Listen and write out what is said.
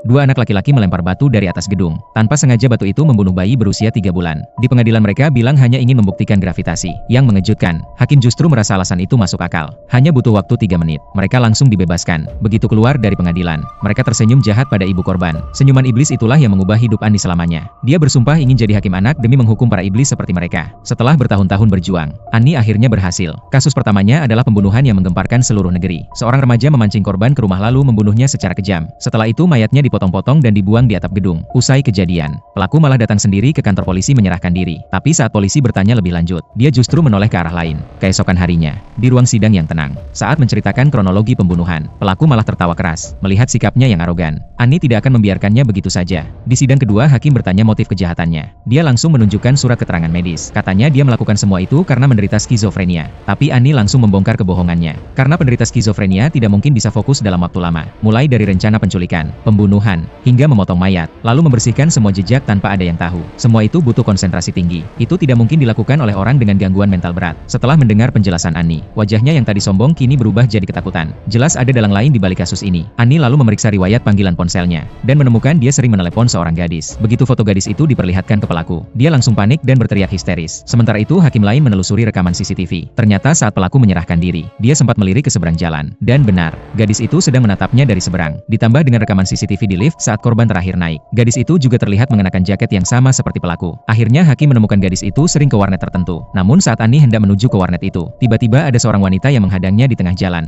Dua anak laki-laki melempar batu dari atas gedung. Tanpa sengaja batu itu membunuh bayi berusia 3 bulan. Di pengadilan mereka bilang hanya ingin membuktikan gravitasi. Yang mengejutkan, hakim justru merasa alasan itu masuk akal. Hanya butuh waktu 3 menit. Mereka langsung dibebaskan. Begitu keluar dari pengadilan, mereka tersenyum jahat pada ibu korban. Senyuman iblis itulah yang mengubah hidup Annie selamanya. Dia bersumpah ingin jadi hakim anak demi menghukum para iblis seperti mereka. Setelah bertahun-tahun berjuang, Annie akhirnya berhasil. Kasus pertamanya adalah pembunuhan yang menggemparkan seluruh negeri. Seorang remaja memancing korban ke rumah lalu membunuhnya secara kejam. Setelah itu mayatnya dipotong-potong dan dibuang di atap gedung. Usai kejadian, pelaku malah datang sendiri ke kantor polisi menyerahkan diri. Tapi saat polisi bertanya lebih lanjut, dia justru menoleh ke arah lain. Keesokan harinya, di ruang sidang yang tenang, saat menceritakan kronologi pembunuhan, pelaku malah tertawa keras, melihat sikapnya yang arogan. Annie tidak akan membiarkannya begitu saja. Di sidang kedua, hakim bertanya motif kejahatannya. Dia langsung menunjukkan surat keterangan medis. Katanya dia melakukan semua itu karena menderita skizofrenia. Tapi Annie langsung membongkar kebohongannya. Karena penderita skizofrenia tidak mungkin bisa fokus dalam waktu lama. Mulai dari rencana penculikan, pembunuhan, hingga memotong mayat, lalu membersihkan semua jejak tanpa ada yang tahu. Semua itu butuh konsentrasi tinggi. Itu tidak mungkin dilakukan oleh orang dengan gangguan mental berat. Setelah mendengar penjelasan Annie, wajahnya yang tadi sombong kini berubah jadi ketakutan. Jelas ada dalang lain di balik kasus ini. Annie lalu memeriksa riwayat panggilan ponselnya, dan menemukan dia sering menelepon seorang gadis. Begitu foto gadis itu diperlihatkan ke pelaku, dia langsung panik dan berteriak histeris. Sementara itu hakim lain menelusuri rekaman CCTV. Ternyata saat pelaku menyerahkan diri, dia sempat melirik ke seberang jalan. Dan benar, gadis itu sedang menatapnya dari seberang. Ditambah dengan rekaman CCTV di lift saat korban terakhir naik. Gadis itu juga terlihat mengenakan jaket yang sama seperti pelaku. Akhirnya hakim menemukan gadis itu sering ke warnet tertentu. Namun saat Annie hendak menuju ke warnet itu, tiba-tiba ada seorang wanita yang menghadangnya di tengah jalan.